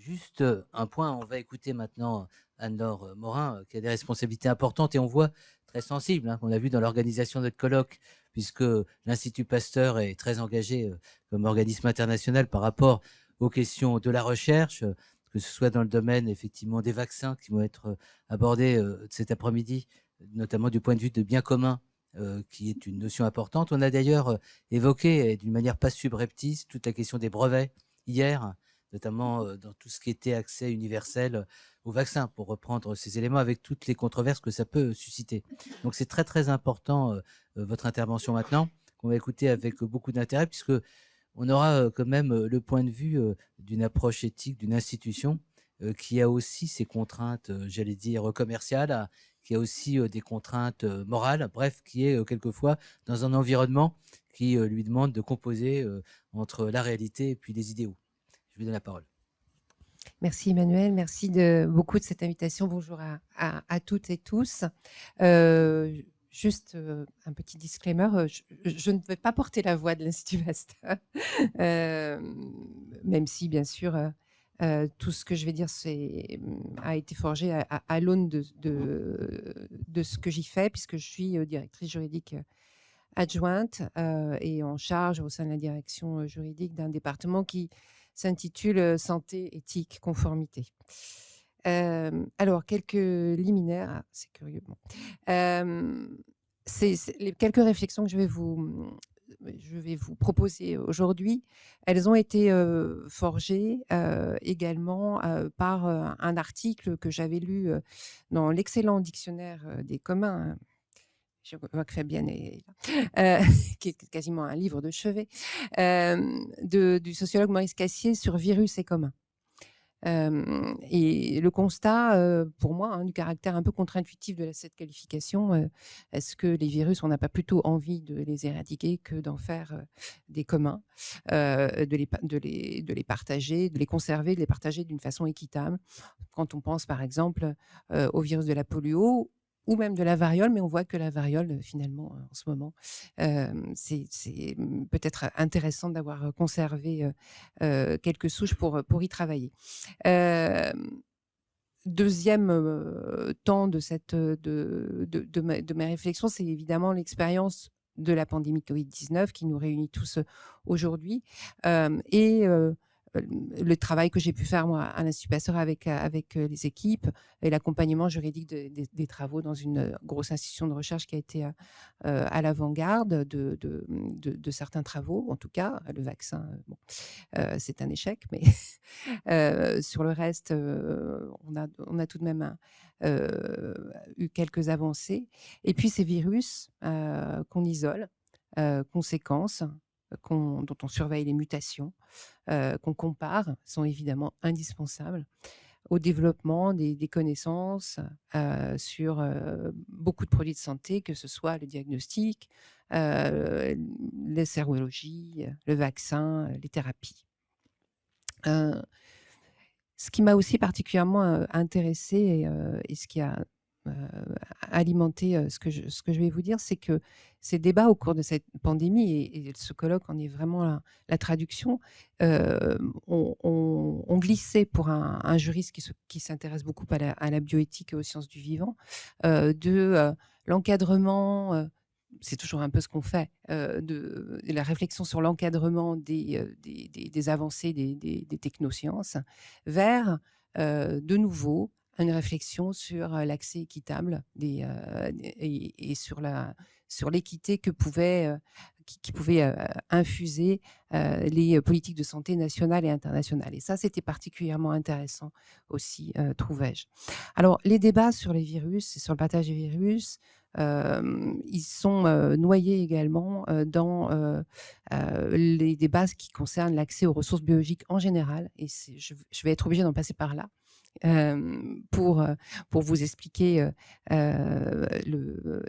Juste un point, on va écouter maintenant Anne-Laure Morin, qui a des responsabilités importantes et on voit très sensible, hein, qu'on a vu dans l'organisation de notre colloque, puisque l'Institut Pasteur est très engagé comme organisme international par rapport aux questions de la recherche, que ce soit dans le domaine effectivement des vaccins qui vont être abordés cet après-midi, notamment du point de vue de bien commun, qui est une notion importante. On a d'ailleurs évoqué, et d'une manière pas subreptice, toute la question des brevets hier, notamment dans tout ce qui était accès universel au vaccin, pour reprendre ces éléments avec toutes les controverses que ça peut susciter. Donc c'est très très important votre intervention maintenant, qu'on va écouter avec beaucoup d'intérêt, puisque on aura quand même le point de vue d'une approche éthique d'une institution qui a aussi ses contraintes, j'allais dire, commerciales, qui a aussi des contraintes morales, bref, qui est quelquefois dans un environnement qui lui demande de composer entre la réalité et puis les idéaux. Je vous donne la parole. Merci Emmanuel, merci beaucoup de cette invitation. Bonjour à toutes et tous. Juste un petit disclaimer, je ne vais pas porter la voix de l'Institut Pasteur, euh, même si bien sûr tout ce que je vais dire a été forgé à l'aune de ce que j'y fais, puisque je suis directrice juridique adjointe et en charge au sein de la direction juridique d'un département qui s'intitule Santé, éthique, conformité. Alors, quelques liminaires, c'est curieux. Bon. Les quelques réflexions que je vais vous proposer aujourd'hui, elles ont été forgées également par un article que j'avais lu dans l'excellent dictionnaire des communs. Je vois que Fabienne est là, qui est quasiment un livre de chevet, du sociologue Maurice Cassier sur virus et commun. Et le constat, pour moi, du caractère un peu contre-intuitif de cette qualification, est-ce que les virus, on n'a pas plutôt envie de les éradiquer que d'en faire des communs, de les partager, de les conserver, de les partager d'une façon équitable. Quand on pense par exemple au virus de la polio ou même de la variole, mais on voit que la variole, finalement, en ce moment, c'est peut-être intéressant d'avoir conservé quelques souches pour y travailler. Deuxième temps de mes réflexions, c'est évidemment l'expérience de la pandémie Covid-19 qui nous réunit tous aujourd'hui, et le travail que j'ai pu faire moi à l'Institut Pasteur avec les équipes et l'accompagnement juridique des travaux dans une grosse institution de recherche qui a été à l'avant-garde de certains travaux. En tout cas, le vaccin, bon, c'est un échec, mais sur le reste, on a tout de même eu quelques avancées. Et puis ces virus qu'on isole, qu'on séquence, dont on surveille les mutations, qu'on compare, sont évidemment indispensables au développement des connaissances sur beaucoup de produits de santé, que ce soit le diagnostic, les sérologies, le vaccin, les thérapies. Ce qui m'a aussi particulièrement intéressée et ce qui a alimenté ce que je vais vous dire, c'est que ces débats au cours de cette pandémie, et ce colloque en est vraiment la traduction, ont glissé pour un juriste qui s'intéresse beaucoup à la bioéthique et aux sciences du vivant, de l'encadrement. C'est toujours un peu ce qu'on fait, de la réflexion sur l'encadrement des avancées des technosciences, vers de nouveau une réflexion sur l'accès équitable et sur l'équité qui pouvait infuser les politiques de santé nationales et internationales. Et ça, c'était particulièrement intéressant aussi, trouvais-je. Alors, les débats sur les virus et sur le partage des virus, ils sont noyés également dans les débats qui concernent l'accès aux ressources biologiques en général. Et je vais être obligée d'en passer par là pour vous expliquer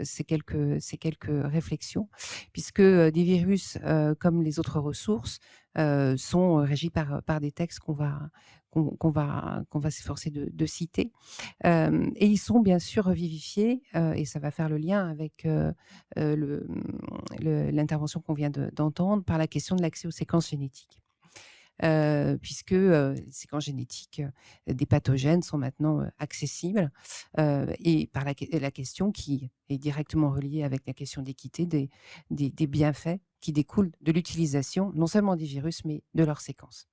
ces quelques réflexions, puisque des virus, comme les autres ressources, sont régis par des textes qu'on va s'efforcer de citer. Et ils sont bien sûr revivifiés, et ça va faire le lien avec l'intervention qu'on vient d'entendre, par la question de l'accès aux séquences génétiques. puisque les séquences génétiques des pathogènes sont maintenant accessibles, et par la question qui est directement reliée avec la question d'équité des bienfaits qui découlent de l'utilisation non seulement des virus, mais de leurs séquences.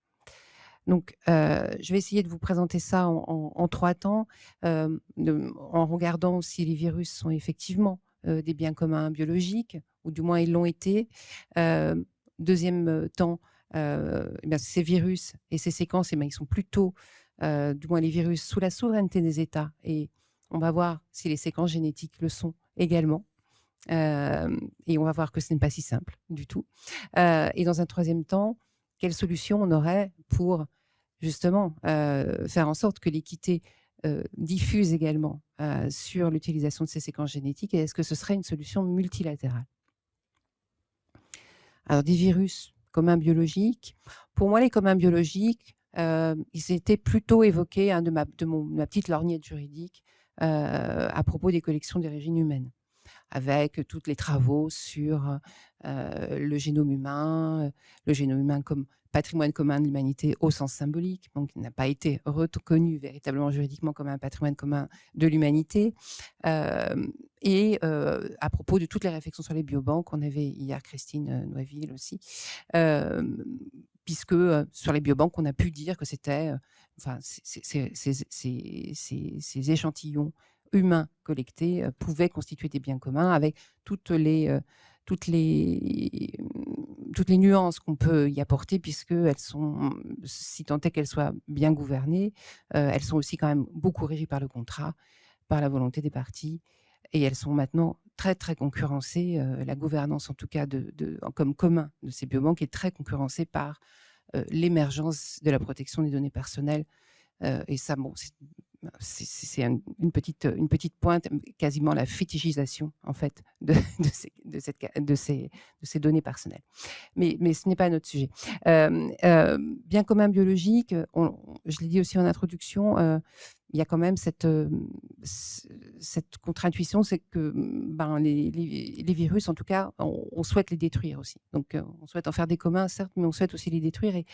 Donc, je vais essayer de vous présenter ça en 3 temps, en regardant si les virus sont effectivement des biens communs biologiques, ou du moins ils l'ont été. 2e temps, eh bien, ces virus et ces séquences, eh bien, ils sont plutôt, du moins les virus, sous la souveraineté des États, et on va voir si les séquences génétiques le sont également. Et on va voir que ce n'est pas si simple du tout. Et dans un 3e temps, quelle solution on aurait pour justement faire en sorte que l'équité diffuse également sur l'utilisation de ces séquences génétiques, et est-ce que ce serait une solution multilatérale? Alors, des virus communs biologiques, pour moi, les communs biologiques, ils étaient plutôt évoqués, hein, de ma petite lorgnette juridique, à propos des collections d'origine humaine, avec tous les travaux sur le génome humain comme patrimoine commun de l'humanité au sens symbolique, donc il n'a pas été reconnu véritablement juridiquement comme un patrimoine commun de l'humanité. Et à propos de toutes les réflexions sur les biobanques, on avait hier Christine Noisville aussi, puisque sur les biobanques, on a pu dire que c'était, enfin, ces échantillons humains collectés pouvaient constituer des biens communs, avec toutes les toutes les toutes les nuances qu'on peut y apporter, puisqu'elles sont, si tant est qu'elles soient bien gouvernées, elles sont aussi quand même beaucoup régies par le contrat, par la volonté des parties, et elles sont maintenant très, très concurrencées, la gouvernance en tout cas comme commun de ces biobanques est très concurrencée par l'émergence de la protection des données personnelles, et ça, bon, c'est une petite pointe, quasiment la fétichisation en fait de ces données personnelles. Mais ce n'est pas notre sujet. Bien commun biologique, je l'ai dit aussi en introduction, il y a quand même cette contre-intuition, c'est que ben, les virus, en tout cas, on souhaite les détruire aussi. Donc, on souhaite en faire des communs, certes, mais on souhaite aussi les détruire. Et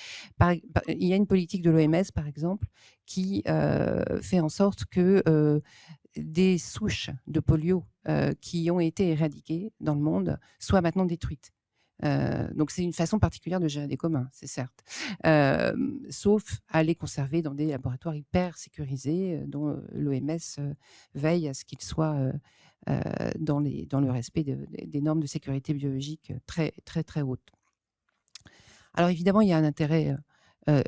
il y a une politique de l'OMS, par exemple, qui fait en sorte que des souches de polio qui ont été éradiquées dans le monde soient maintenant détruites. Donc c'est une façon particulière de gérer des communs, c'est certes, sauf à les conserver dans des laboratoires hyper sécurisés, dont l'OMS veille à ce qu'ils soient dans le respect des normes de sécurité biologique très, très, très hautes. Alors évidemment, il y a un intérêt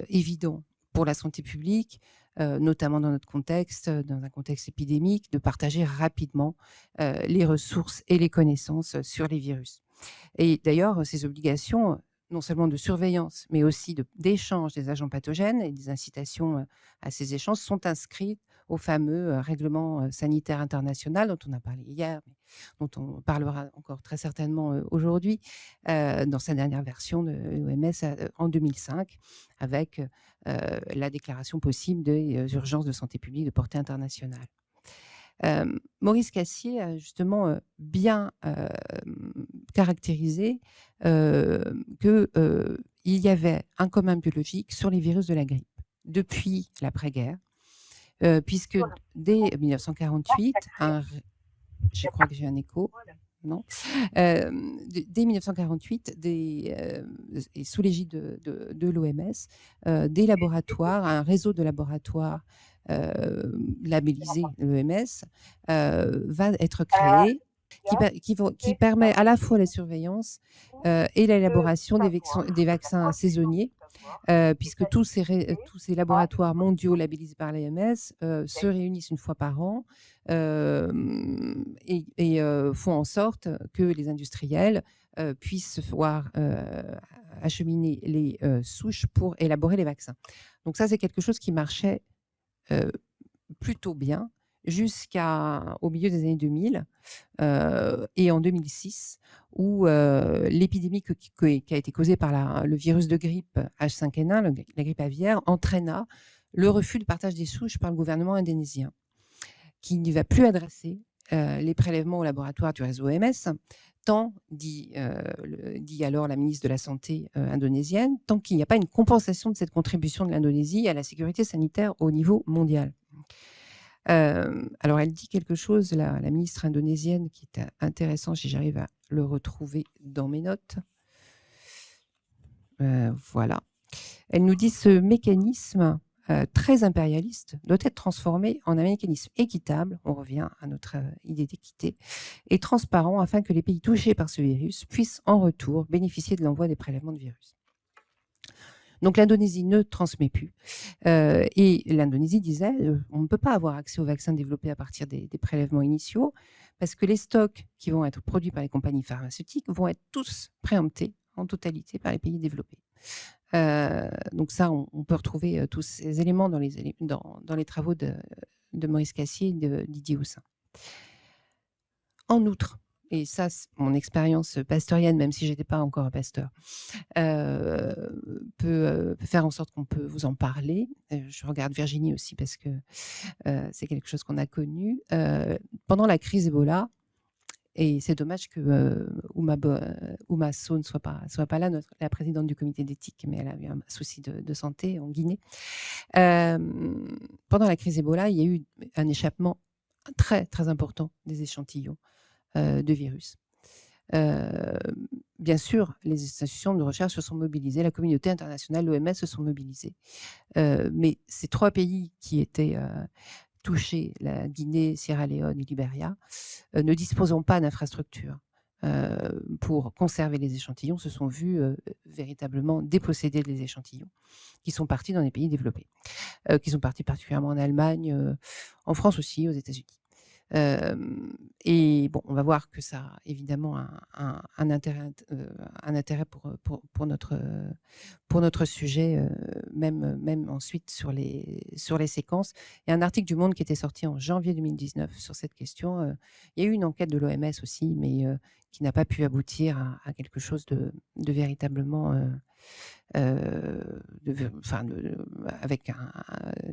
évident pour la santé publique, notamment dans notre contexte, dans un contexte épidémique, de partager rapidement les ressources et les connaissances sur les virus. Et d'ailleurs, ces obligations, non seulement de surveillance, mais aussi d'échange des agents pathogènes et des incitations à ces échanges, sont inscrites au fameux règlement sanitaire international dont on a parlé hier, mais dont on parlera encore très certainement aujourd'hui, dans sa dernière version de l'OMS en 2005, avec la déclaration possible des urgences de santé publique de portée internationale. Maurice Cassier a justement bien caractérisé qu'il y avait un commun biologique sur les virus de la grippe depuis l'après-guerre, puisque dès 1948, je crois que j'ai un écho, non, dès 1948, et sous l'égide de l'OMS, des laboratoires, un réseau de laboratoires labellisé l'OMS va être créé, qui permet à la fois la surveillance et l'élaboration des vaccins saisonniers, puisque tous ces laboratoires mondiaux labellisés par l'OMS se réunissent une fois par an et font en sorte que les industriels puissent voir acheminer les souches pour élaborer les vaccins. Donc ça, c'est quelque chose qui marchait plutôt bien jusqu'au milieu des années 2000 et en 2006, où l'épidémie qui a été causée par le virus de grippe H5N1, la grippe aviaire, entraîna le refus de partage des souches par le gouvernement indonésien, qui ne va plus adresser les prélèvements au laboratoire du réseau OMS, tant, dit alors la ministre de la Santé indonésienne, tant qu'il n'y a pas une compensation de cette contribution de l'Indonésie à la sécurité sanitaire au niveau mondial. Alors elle dit quelque chose, la ministre indonésienne, qui est intéressant, si j'arrive à le retrouver dans mes notes. Voilà. Elle nous dit: «Ce mécanisme, très impérialiste doit être transformé en un mécanisme équitable», on revient à notre idée d'équité, «et transparent afin que les pays touchés par ce virus puissent en retour bénéficier de l'envoi des prélèvements de virus». Donc l'Indonésie ne transmet plus. Et l'Indonésie disait, on ne peut pas avoir accès aux vaccins développés à partir des prélèvements initiaux, parce que les stocks qui vont être produits par les compagnies pharmaceutiques vont être tous préemptés en totalité par les pays développés. Donc ça, on peut retrouver tous ces éléments dans les travaux de Maurice Cassier et de Didier Houssin. En outre, et ça, mon expérience pasteurienne, même si j'étais pas encore pasteur, peut faire en sorte qu'on peut vous en parler. Je regarde Virginie aussi parce que c'est quelque chose qu'on a connu. Pendant la crise Ebola, et c'est dommage que Ouma Sow ne soit pas là, la présidente du comité d'éthique, mais elle a eu un souci de santé en Guinée. Pendant la crise Ebola, il y a eu un échappement très, très important des échantillons de virus. Bien sûr, les institutions de recherche se sont mobilisées, la communauté internationale, l'OMS se sont mobilisées. Mais ces 3 pays qui étaient touchés, la Guinée, Sierra Leone et Libéria, ne disposant pas d'infrastructures pour conserver les échantillons, se sont vus véritablement déposséder des échantillons qui sont partis dans les pays développés, qui sont partis particulièrement en Allemagne, en France aussi, aux États-Unis. Et bon, on va voir que ça a évidemment un intérêt pour notre sujet, même ensuite sur les séquences. Il y a un article du Monde qui était sorti en janvier 2019 sur cette question. Il y a eu une enquête de l'OMS aussi, mais qui n'a pas pu aboutir à quelque chose de véritablement avec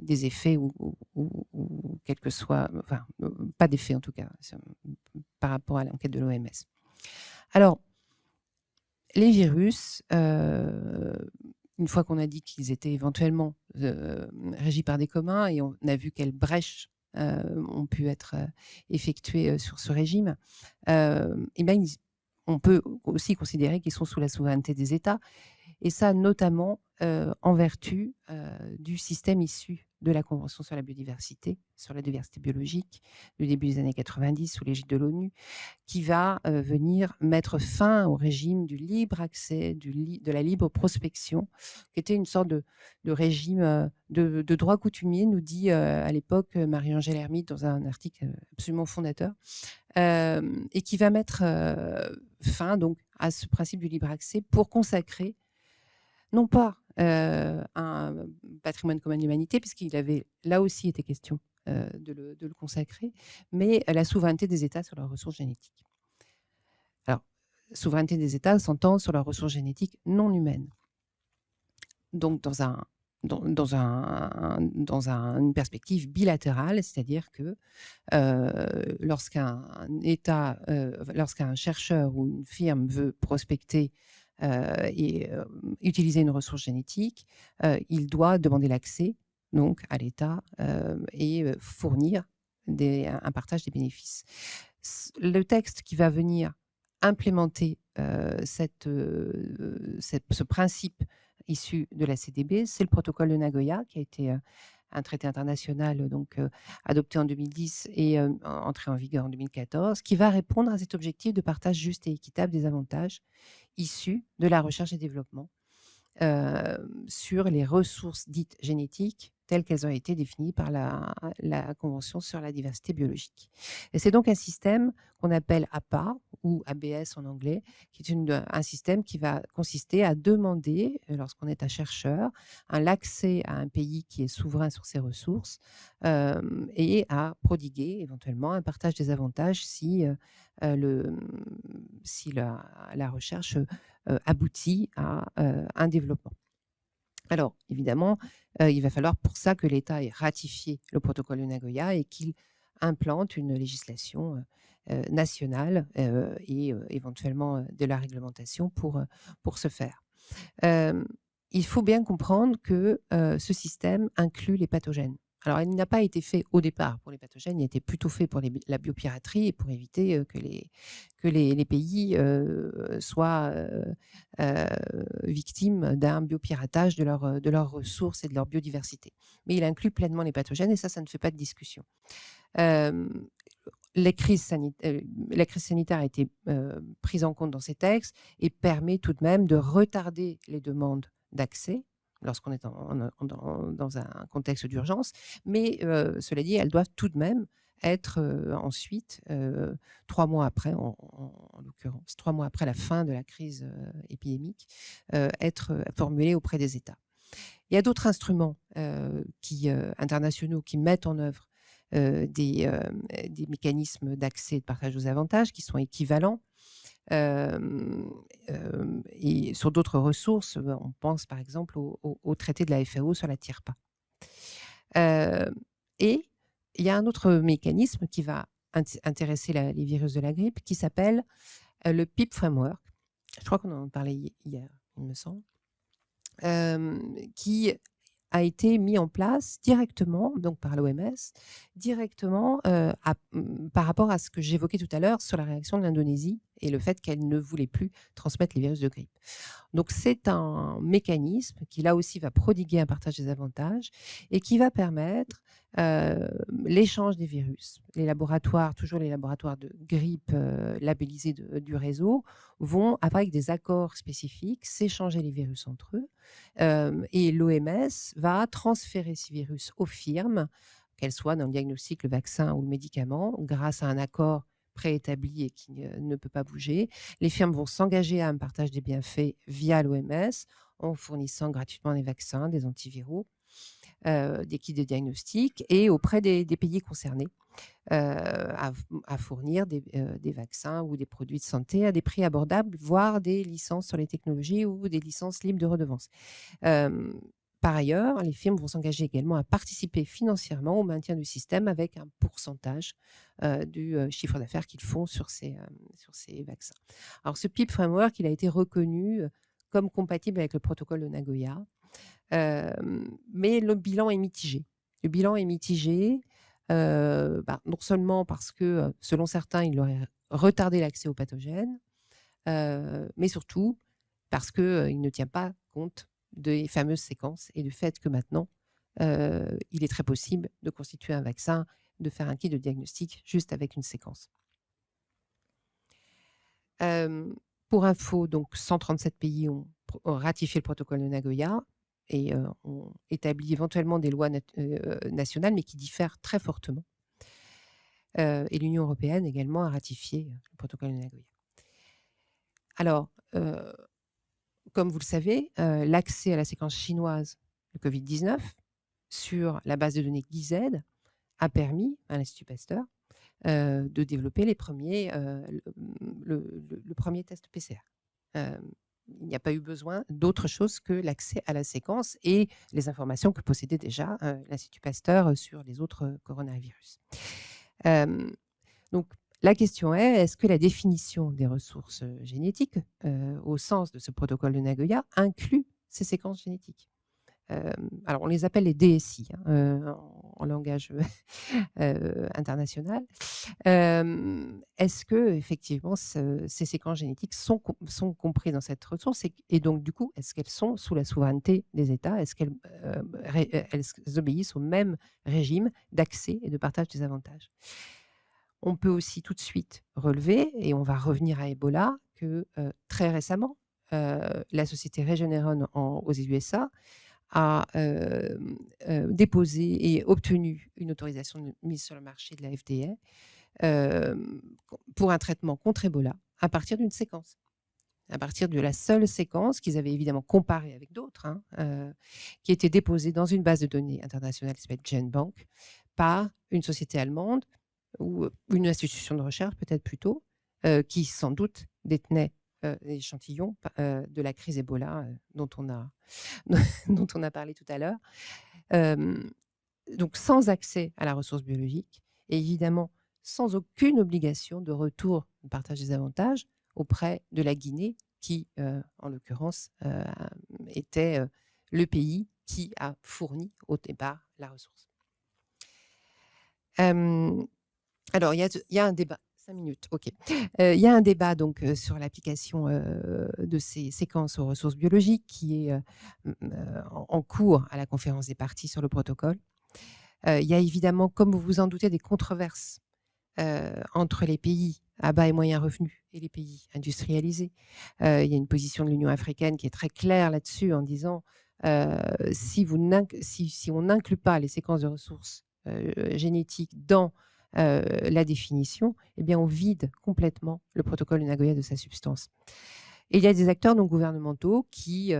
des effets ou quel que soit, enfin, pas d'effet en tout cas, par rapport à l'enquête de l'OMS. Alors, les virus, une fois qu'on a dit qu'ils étaient éventuellement régis par des communs, et on a vu quelles brèches ont pu être effectuées sur ce régime, et ben, on peut aussi considérer qu'ils sont sous la souveraineté des États, et ça notamment en vertu du système issu de la Convention sur la biodiversité, sur la diversité biologique, du début des années 90 sous l'égide de l'ONU, qui va venir mettre fin au régime du libre accès, de la libre prospection, qui était une sorte de régime de droit coutumier, nous dit à l'époque Marie-Angèle Hermite dans un article absolument fondateur, et qui va mettre fin donc à ce principe du libre accès pour consacrer non pas un patrimoine commun de l'humanité, puisqu'il avait là aussi été question de le consacrer, mais la souveraineté des États sur leurs ressources génétiques. Alors, souveraineté des États s'entend sur leurs ressources génétiques non humaines. Donc, dans une perspective bilatérale, c'est-à-dire que lorsqu'un État, lorsqu'un chercheur ou une firme veut prospecter et utiliser une ressource génétique, il doit demander l'accès donc à l'État et fournir un partage des bénéfices. Le texte qui va venir implémenter ce principe issu de la CDB, c'est le protocole de Nagoya, qui a été un traité international donc adopté en 2010 et entré en vigueur en 2014, qui va répondre à cet objectif de partage juste et équitable des avantages issus de la recherche et développement sur les ressources dites génétiques telles qu'elles ont été définies par la Convention sur la diversité biologique. Et c'est donc un système qu'on appelle APA ou ABS en anglais, qui est un système qui va consister à demander, lorsqu'on est un chercheur, l'accès à un pays qui est souverain sur ses ressources et à prodiguer éventuellement un partage des avantages si la recherche aboutit à un développement. Alors, évidemment, il va falloir pour ça que l'État ait ratifié le protocole de Nagoya et qu'il implante une législation nationale et éventuellement de la réglementation pour ce faire. Hem, il faut bien comprendre que, ce système inclut les pathogènes. Alors, il n'a pas été fait au départ pour les pathogènes, il a été plutôt fait pour la biopiraterie et pour éviter, que les pays, soient, heu, victimes d'un biopiratage de leurs ressources et de leur biodiversité. Mais il inclut pleinement les pathogènes et ça ne fait pas de discussion. Hem, la crise sanitaire a été, prise en compte dans ces textes et permet tout de même de retarder les demandes d'accès lorsqu'on est dans un contexte d'urgence. Mais, cela dit, elles doivent tout de même être, ensuite, 3 mois après, en l'occurrence, 3 mois après la fin de la crise, épidémique, être, formulées auprès des États. Il y a d'autres instruments, internationaux qui mettent en œuvre, des mécanismes d'accès et de partage aux avantages qui sont équivalents. Et sur d'autres ressources, on pense par exemple au traité de la FAO sur la TIRPA. Hem et il y a un autre mécanisme qui va intéresser les virus de la grippe qui s'appelle, le PIP Framework. Je crois qu'on en parlait hier, il me semble. Qui a été mis en place directement, donc par l'OMS, directement, par rapport à ce que j'évoquais tout à l'heure sur la réaction de l'Indonésie et le fait qu'elle ne voulait plus transmettre les virus de grippe. Donc c'est un mécanisme qui, là aussi, va prodiguer un partage des avantages et qui va permettre, l'échange des virus. Toujours les laboratoires de grippe, labellisés du réseau, vont, avec des accords spécifiques, s'échanger les virus entre eux. Et l'OMS va transférer ces virus aux firmes, qu'elles soient dans le diagnostic, le vaccin ou le médicament, grâce à un accord préétabli et qui ne peut pas bouger. Les firmes vont s'engager à un partage des bienfaits via l'OMS en fournissant gratuitement des vaccins, des antiviraux, des kits de diagnostic et auprès des pays concernés, à fournir des vaccins ou des produits de santé à des prix abordables, voire des licences sur les technologies ou des licences libres de redevances. Hem, Par ailleurs, les firmes vont s'engager également à participer financièrement au maintien du système avec un pourcentage, du, chiffre d'affaires qu'ils font sur ces vaccins. Alors ce PIP Framework, il a été reconnu, comme compatible avec le protocole de Nagoya, mais le bilan est mitigé. Le bilan est mitigé, non seulement parce que, selon certains, il aurait retardé l'accès aux pathogènes, mais surtout parce que, il ne tient pas compte des fameuses séquences et du fait que maintenant, il est très possible de constituer un vaccin, de faire un kit de diagnostic juste avec une séquence. Hem, pour info, donc 137 pays ont ratifié le protocole de Nagoya et ont établi éventuellement des lois nationales, mais qui diffèrent très fortement. Et l'Union européenne également a ratifié, le protocole de Nagoya. Alors, comme vous le savez, l'accès à la séquence chinoise de Covid-19 sur la base de données GIZ a permis à l'Institut Pasteur, de développer les premiers, le 1er test PCR. Il n'y a pas eu besoin d'autre chose que l'accès à la séquence et les informations que possédait déjà, l'Institut Pasteur, sur les autres, coronavirus. Hem, donc la question est-ce que la définition des ressources, génétiques, au sens de ce protocole de Nagoya inclut ces séquences génétiques? Alors on les appelle les DSI, hein, en langage, international. Est-ce qu'effectivement ces séquences génétiques sont comprises dans cette ressource et donc du coup, est-ce qu'elles sont sous la souveraineté des États? Est-ce qu'elles obéissent au même régime d'accès et de partage des avantages? On peut aussi tout de suite relever, et on va revenir à Ebola, que, très récemment, la société Regeneron aux USA a, déposé et obtenu une autorisation de mise sur le marché de la FDA, pour un traitement contre Ebola à partir d'une séquence. À partir de la seule séquence qu'ils avaient évidemment comparée avec d'autres, hein, qui était déposée dans une base de données internationale qui s'appelle GenBank par une société allemande ou une institution de recherche peut-être plutôt, qui sans doute détenait, l'échantillon de la crise Ebola, dont on a dont on a parlé tout à l'heure. Donc sans accès à la ressource biologique et évidemment sans aucune obligation de retour de partage des avantages auprès de la Guinée qui, en l'occurrence, était le pays qui a fourni au départ la ressource. Alors, il y a un débat. 5 minutes, ok. Il y a un débat donc sur l'application de ces séquences aux ressources biologiques qui est en cours à la conférence des parties sur le protocole. Il y a évidemment, comme vous vous en doutez, des controverses entre les pays à bas et moyens revenus et les pays industrialisés. Il y a une position de l'Union africaine qui est très claire là-dessus en disant si on n'inclut pas les séquences de ressources génétiques dans la définition, eh bien on vide complètement le protocole de Nagoya de sa substance. Et il y a des acteurs non gouvernementaux qui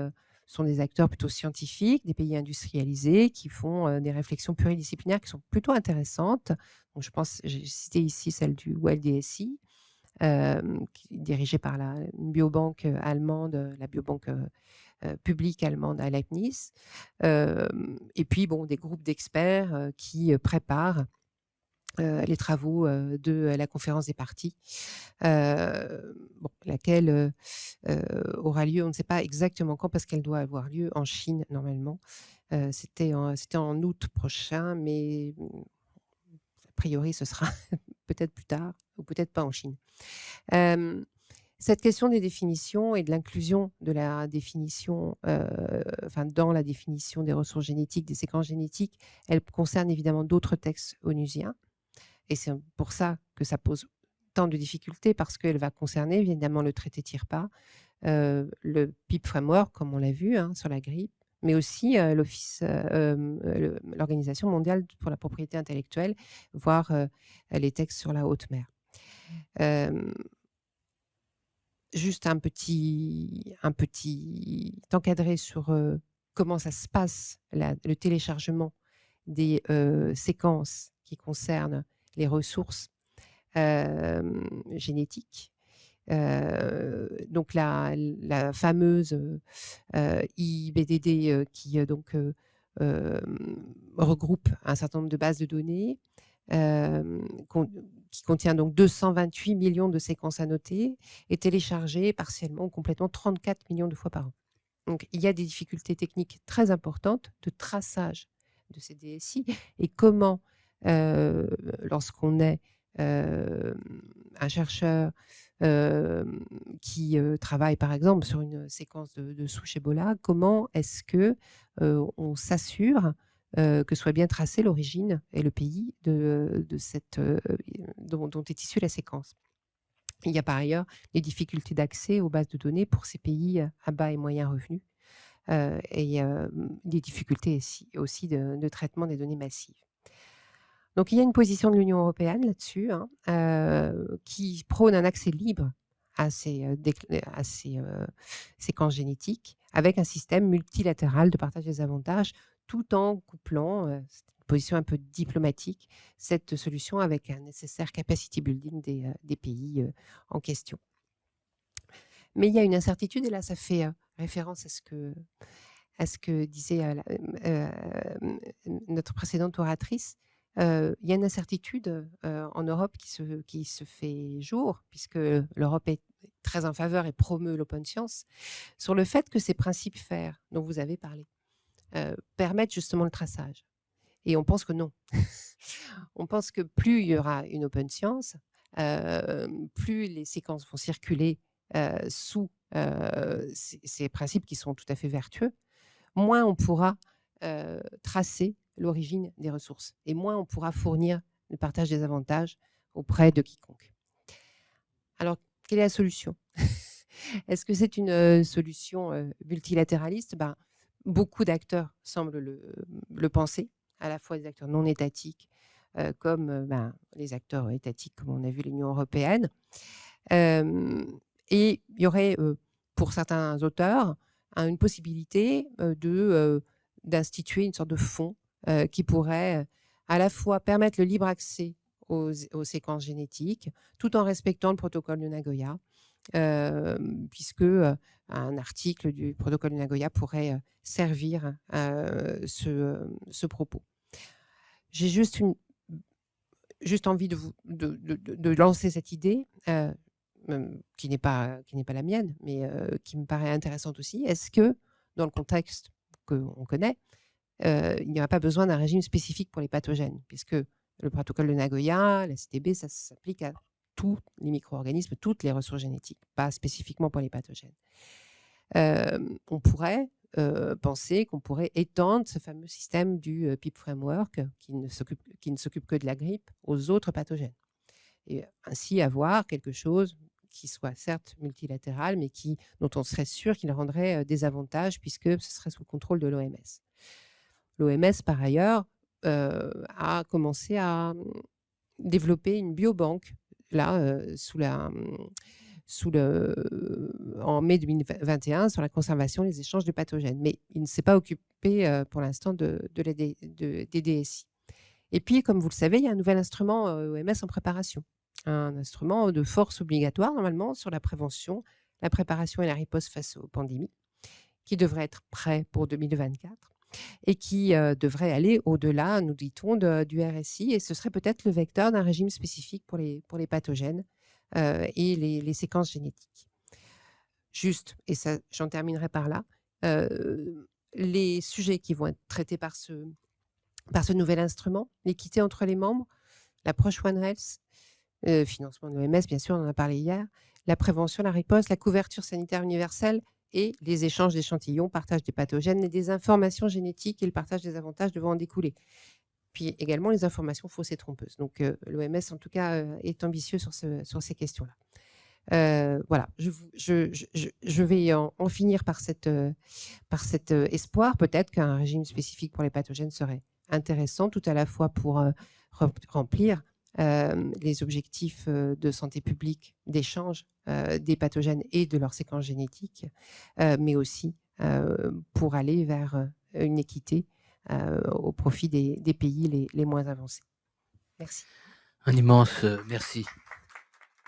sont des acteurs plutôt scientifiques, des pays industrialisés, qui font des réflexions pluridisciplinaires qui sont plutôt intéressantes. Donc, je pense, j'ai cité ici celle du WellDSI, dirigée par une biobanque allemande, la biobanque publique allemande à Leibniz. Et puis, bon, des groupes d'experts qui préparent les travaux de la conférence des parties, laquelle aura lieu, on ne sait pas exactement quand, parce qu'elle doit avoir lieu en Chine normalement. C'était en août prochain, mais a priori ce sera peut-être plus tard ou peut-être pas en Chine. Cette question des définitions et de l'inclusion de la définition, dans la définition des ressources génétiques, des séquences génétiques, elle concerne évidemment d'autres textes onusiens. Et c'est pour ça que ça pose tant de difficultés, parce qu'elle va concerner évidemment le traité TIRPA, le PIP Framework, comme on l'a vu sur la grippe, mais aussi l'Organisation mondiale pour la propriété intellectuelle, voire les textes sur la haute mer. Juste un petit encadré sur comment ça se passe, le téléchargement des séquences qui concernent les ressources génétiques. Donc la fameuse IBDD qui donc regroupe un certain nombre de bases de données, qui contient donc 228 millions de séquences annotées, est téléchargée partiellement ou complètement 34 millions de fois par an. Donc il y a des difficultés techniques très importantes de traçage de ces DSI, et comment, lorsqu'on est un chercheur qui travaille par exemple sur une séquence de souche Ebola, comment est-ce que on s'assure que soit bien tracée l'origine et le pays de cette, dont est issue la séquence. Il y a par ailleurs des difficultés d'accès aux bases de données pour ces pays à bas et moyens revenus, et des difficultés aussi de traitement des données massives. Donc il y a une position de l'Union européenne là-dessus, qui prône un accès libre à ces séquences génétiques, avec un système multilatéral de partage des avantages, tout en couplant, c'est une position un peu diplomatique, cette solution avec un nécessaire capacity building des pays en question. Mais il y a une incertitude, et là ça fait référence à ce que disait notre précédente oratrice. Il y a une incertitude en Europe qui se fait jour, puisque l'Europe est très en faveur et promeut l'open science, sur le fait que ces principes FAIR dont vous avez parlé permettent justement le traçage. Et on pense que non. On pense que plus il y aura une open science, plus les séquences vont circuler sous ces principes qui sont tout à fait vertueux, moins on pourra tracer l'origine des ressources, et moins on pourra fournir le partage des avantages auprès de quiconque. Alors, quelle est la solution? Est-ce que c'est une solution multilatéraliste? Beaucoup d'acteurs semblent le penser, à la fois des acteurs non étatiques comme les acteurs étatiques, comme on a vu l'Union européenne. Et il y aurait, pour certains auteurs, une possibilité d'instituer une sorte de fonds qui pourrait à la fois permettre le libre accès aux séquences génétiques, tout en respectant le protocole de Nagoya, puisque un article du protocole de Nagoya pourrait servir ce propos. J'ai juste juste envie de lancer cette idée, qui n'est pas la mienne, mais qui me paraît intéressante aussi. Est-ce que, dans le contexte qu'on connaît, il n'y a pas besoin d'un régime spécifique pour les pathogènes? Puisque le protocole de Nagoya, la CTB, ça s'applique à tous les micro-organismes, toutes les ressources génétiques, pas spécifiquement pour les pathogènes. On pourrait penser qu'on pourrait étendre ce fameux système du PIP Framework qui ne s'occupe que de la grippe aux autres pathogènes et ainsi avoir quelque chose qui soit certes multilatéral, mais dont on serait sûr qu'il rendrait des avantages puisque ce serait sous le contrôle de l'OMS. L'OMS, par ailleurs, a commencé à développer une biobanque là, en mai 2021 sur la conservation et les échanges de pathogènes. Mais il ne s'est pas occupé pour l'instant des DSI. Et puis, comme vous le savez, il y a un nouvel instrument OMS en préparation. Un instrument de force obligatoire, normalement, sur la prévention, la préparation et la riposte face aux pandémies, qui devrait être prêt pour 2024 et qui devrait aller au-delà, nous dit-on, du RSI. Et ce serait peut-être le vecteur d'un régime spécifique pour les pathogènes et les séquences génétiques. Juste, et ça, j'en terminerai par là, les sujets qui vont être traités par ce nouvel instrument, l'équité entre les membres, l'approche One Health, financement de l'OMS, bien sûr, on en a parlé hier, la prévention, la riposte, la couverture sanitaire universelle et les échanges d'échantillons, partage des pathogènes et des informations génétiques et le partage des avantages devant en découler. Puis également les informations fausses et trompeuses. Donc l'OMS, en tout cas, est ambitieux sur ces questions-là. Voilà, je vais en finir par cet espoir. Peut-être qu'un régime spécifique pour les pathogènes serait intéressant, tout à la fois pour remplir les objectifs de santé publique, d'échange des pathogènes et de leurs séquences génétiques, mais aussi pour aller vers une équité au profit des pays les moins avancés. Merci. Un immense merci.